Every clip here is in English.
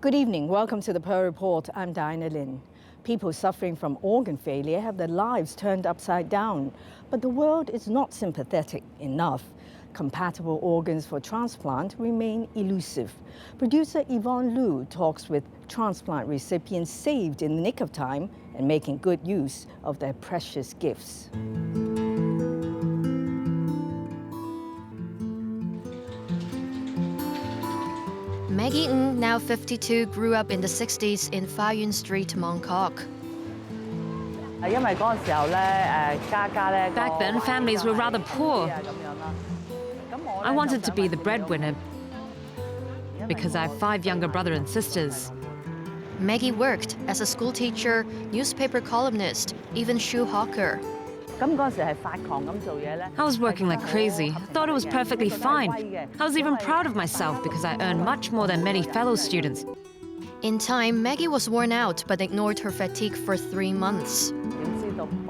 Good evening. Welcome to the Pearl Report. I'm Diana Lin. People suffering from organ failure have their lives turned upside down. But the world is not sympathetic enough. Compatible organs for transplant remain elusive. Producer Yvonne Lou talks with transplant recipients saved in the nick of time and making good use of their precious gifts. Maggie Ng, now 52, grew up in the 60s in Fa Yuen Street, Mongkok. Back then, families were rather poor. I wanted to be the breadwinner because I have 5 younger brothers and sisters. Maggie worked as a school teacher, newspaper columnist, even shoe hawker. I was working like crazy. I thought it was perfectly fine. I was even proud of myself because I earned much more than many fellow students. In time, Maggie was worn out but ignored her fatigue for 3 months.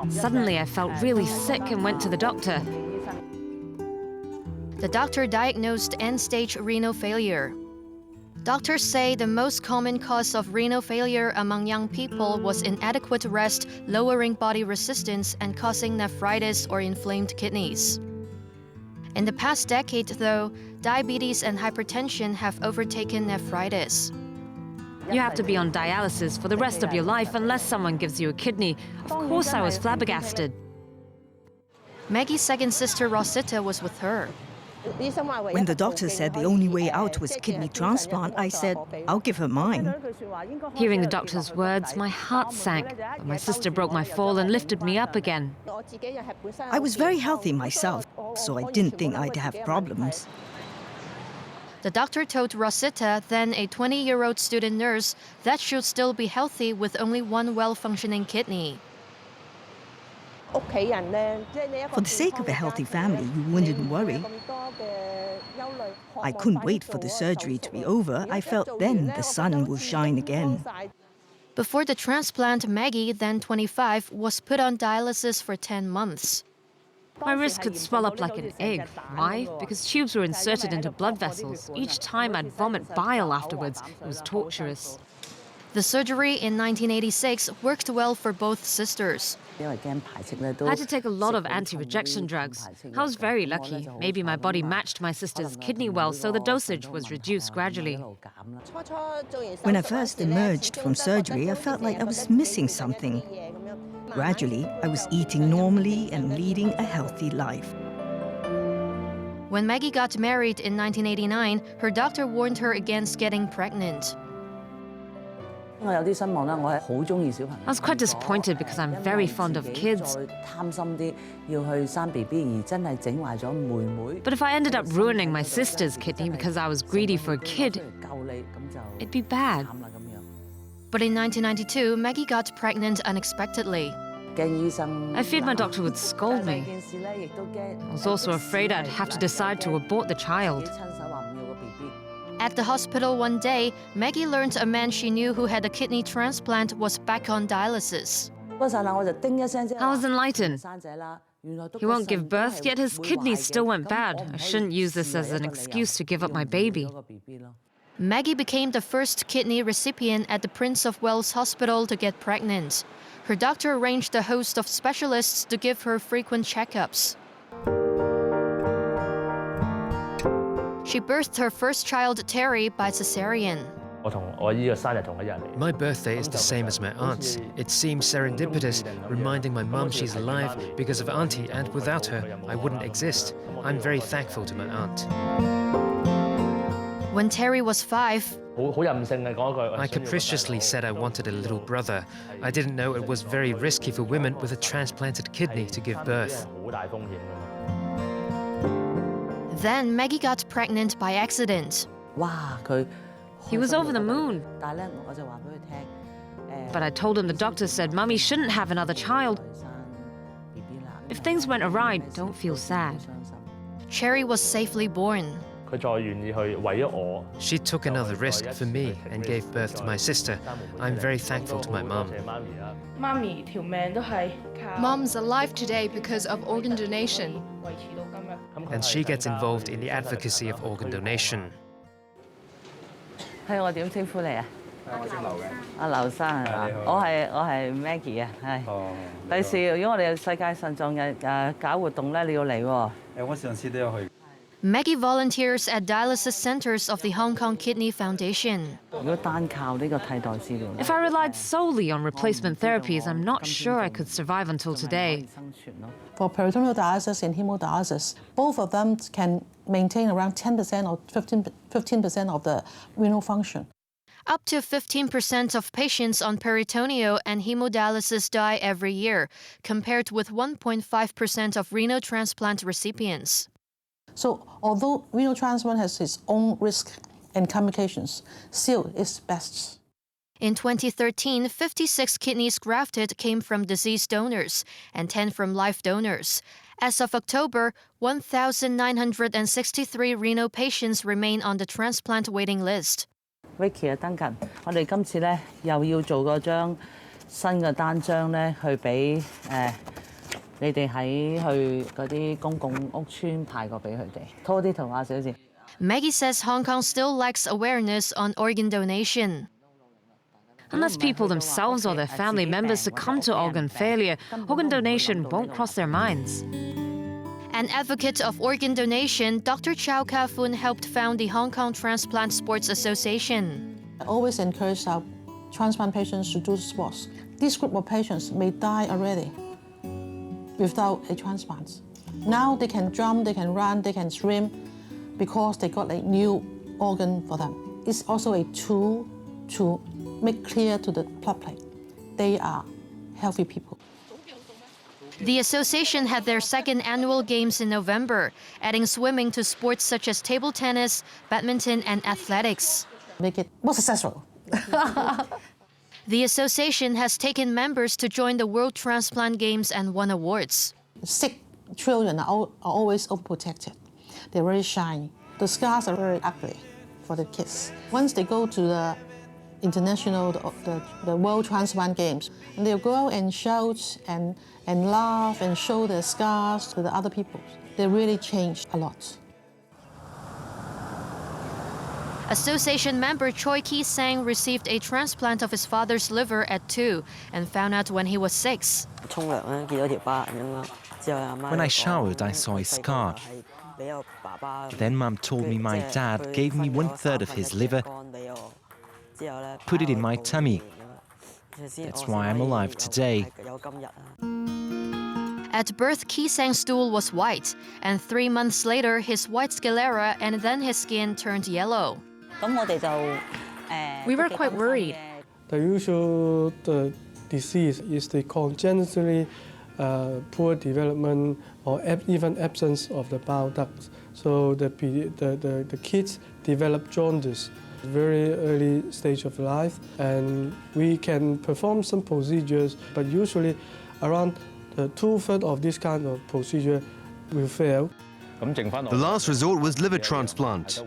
Suddenly, I felt really sick and went to the doctor. The doctor diagnosed end-stage renal failure. Doctors say the most common cause of renal failure among young people was inadequate rest, lowering body resistance and causing nephritis or inflamed kidneys. In the past decade, though, diabetes and hypertension have overtaken nephritis. You have to be on dialysis for the rest of your life unless someone gives you a kidney. Of course, I was flabbergasted. Maggie's second sister, Rosita, was with her. When the doctor said the only way out was kidney transplant, I said, I'll give her mine. Hearing the doctor's words, my heart sank. But my sister broke my fall and lifted me up again. I was very healthy myself, so I didn't think I'd have problems. The doctor told Rosita, then a 20-year-old student nurse, that she'll still be healthy with only one well-functioning kidney. For the sake of a healthy family, you wouldn't worry. I couldn't wait for the surgery to be over. I felt then the sun will shine again. Before the transplant, Maggie, then 25, was put on dialysis for 10 months. My wrist could swell up like an egg. Why? Because tubes were inserted into blood vessels. Each time I'd vomit bile afterwards. It was torturous. The surgery in 1986 worked well for both sisters. I had to take a lot of anti-rejection drugs. I was very lucky. Maybe my body matched my sister's kidney well, so the dosage was reduced gradually. When I first emerged from surgery, I felt like I was missing something. Gradually, I was eating normally and leading a healthy life. When Maggie got married in 1989, her doctor warned her against getting pregnant. I was quite disappointed because I'm very fond of kids. But if I ended up ruining my sister's kidney because I was greedy for a kid, it'd be bad. But in 1992, Maggie got pregnant unexpectedly. I feared my doctor would scold me. I was also afraid I'd have to decide to abort the child. At the hospital one day, Maggie learned a man she knew who had a kidney transplant was back on dialysis. I was enlightened. He won't give birth, yet his kidneys still went bad. I shouldn't use this as an excuse to give up my baby. Maggie became the first kidney recipient at the Prince of Wales Hospital to get pregnant. Her doctor arranged a host of specialists to give her frequent checkups. She birthed her first child, Terry, by cesarean. My birthday is the same as my aunt's. It seems serendipitous, reminding my mum she's alive because of Auntie, and without her, I wouldn't exist. I'm very thankful to my aunt. When Terry was 5, I capriciously said I wanted a little brother. I didn't know it was very risky for women with a transplanted kidney to give birth. Then Maggie got pregnant by accident. He was over the moon. But I told him the doctor said Mummy shouldn't have another child. If things went awry, don't feel sad. Cherry was safely born. She took another risk for me and gave birth to my sister. I'm very thankful to my mum. Mom's alive today because of organ donation. And she gets involved in the advocacy of organ donation. 劉生係嘛？我係 Maggie 啊，係。第時如果我哋世界腎臟日搞活動咧，你要嚟喎。我上次都有去。Maggie volunteers at dialysis centers of the Hong Kong Kidney Foundation. If If I relied solely on replacement therapies, I'm not sure I could survive until today. For peritoneal dialysis and hemodialysis, both of them can maintain around 10% or 15% of the renal function. Up to 15% of patients on peritoneal and hemodialysis die every year, compared with 1.5% of renal transplant recipients. So although renal transplant has its own risk and complications, still it's best. In 2013, 56 kidneys grafted came from deceased donors and 10 from live donors. As of October, 1,963 renal patients remain on the transplant waiting list. Vicky 啊，登近，我哋今次咧又要做嗰張新嘅單張咧，去俾你哋喺去嗰啲公共屋邨派過俾佢哋，拖啲圖畫小字。Maggie says Hong Kong still lacks awareness on organ donation. Unless people themselves or their family members succumb to organ failure, organ donation won't cross their minds. An advocate of organ donation, Dr. Chow Ka-Foon helped found the Hong Kong Transplant Sports Association. I always encourage our transplant patients to do sports. This group of patients may die already without a transplant. Now they can jump, they can run, they can swim because they got a new organ for them. It's also a tool to make clear to the public they are healthy people. The association had their second annual games in November, adding swimming to sports such as table tennis, badminton, and athletics. Make it more successful. The association has taken members to join the World Transplant Games and won awards. Sick children are always overprotected. They're very shiny. The scars are very ugly for the kids. Once they go to the international, the World Transplant Games, and they'll go out and shout and laugh and show their scars to the other people. They really change a lot. Association member Choi Ki-sang received a transplant of his father's liver at 2 and found out when he was 6. When I showered, I saw a scar. Then Mum told me my dad gave me 1/3 of his liver, put it in my tummy. That's why I'm alive today. At birth, Ki-sang's stool was white, and 3 months later, his white sclera and then his skin turned yellow. We were quite worried. The usual disease is the congenitally poor development or even absence of the bile ducts. So the kids develop jaundice, very early stage of life, and we can perform some procedures, but usually around 2/3 of this kind of procedure will fail. The last resort was liver transplant.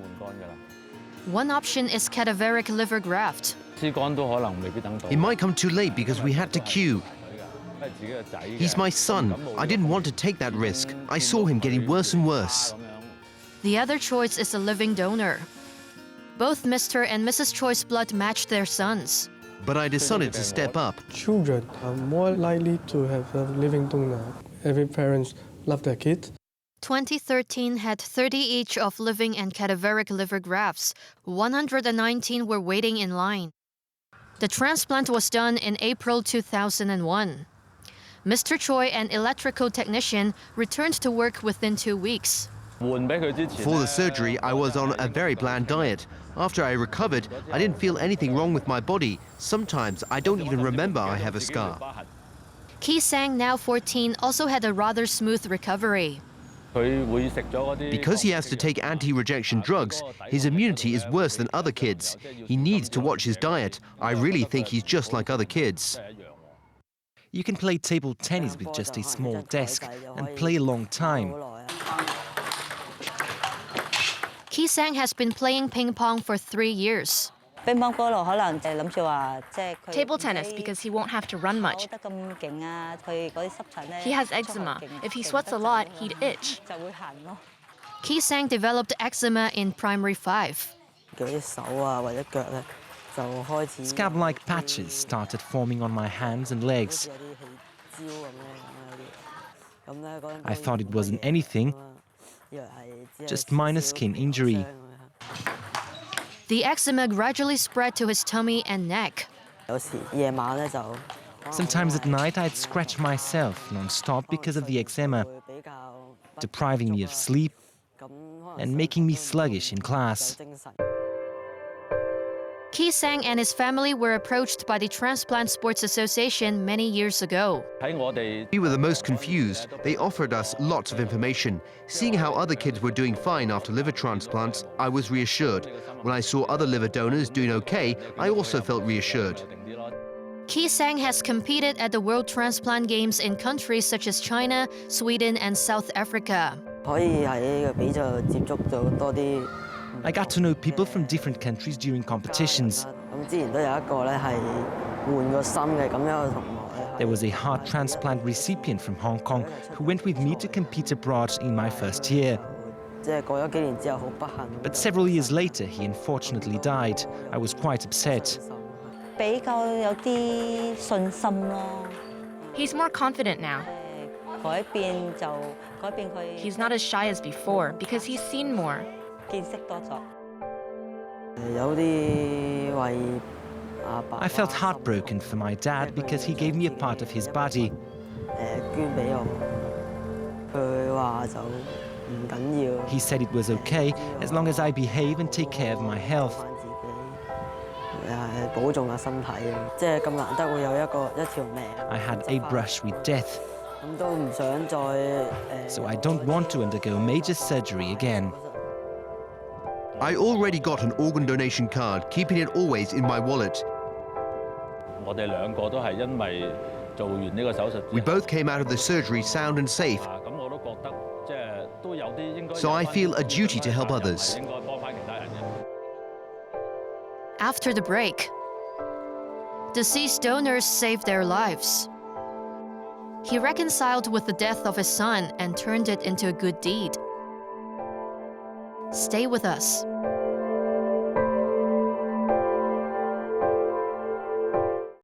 One option is cadaveric liver graft. It might come too late because we had to queue. He's my son. I didn't want to take that risk. I saw him getting worse and worse. The other choice is a living donor. Both Mr. and Mrs. Choi's blood matched their sons. But I decided to step up. Children are more likely to have a living donor. Every parent loves their kid. 2013 had 30 each of living and cadaveric liver grafts. 119 were waiting in line. The transplant was done in April 2001. Mr. Choi, an electrical technician, returned to work within 2 weeks. Before the surgery, I was on a very bland diet. After I recovered, I didn't feel anything wrong with my body. Sometimes I don't even remember I have a scar. Ki-sang, now 14, also had a rather smooth recovery. Because he has to take anti-rejection drugs, his immunity is worse than other kids. He needs to watch his diet. I really think he's just like other kids. You can play table tennis with just a small desk and play a long time. Ki-sang has been playing ping pong for 3 years. Table tennis because he won't have to run much. He has eczema. If he sweats a lot, he'd itch. Ki-sang developed eczema in primary 5. Scab-like patches started forming on my hands and legs. I thought it wasn't anything, just minor skin injury. The eczema gradually spread to his tummy and neck. Sometimes at night I'd scratch myself non-stop because of the eczema, depriving me of sleep and making me sluggish in class. Ki Sang and his family were approached by the Transplant Sports Association many years ago. We were the most confused. They offered us lots of information. Seeing how other kids were doing fine after liver transplants, I was reassured. When I saw other liver donors doing okay, I also felt reassured. Ki Sang has competed at the World Transplant Games in countries such as China, Sweden, and South Africa. I got to know people from different countries during competitions. There was a heart transplant recipient from Hong Kong who went with me to compete abroad in my first year. But several years later, he unfortunately died. I was quite upset. He's more confident now. He's not as shy as before because he's seen more. I felt heartbroken for my dad because he gave me a part of his body. He said it was okay as long as I behave and take care of my health. I had a brush with death, so I don't want to undergo major surgery again. I already got an organ donation card, keeping it always in my wallet. We both came out of the surgery sound and safe, so I feel a duty to help others. After the break, deceased donors saved their lives. He reconciled with the death of his son and turned it into a good deed. Stay with us.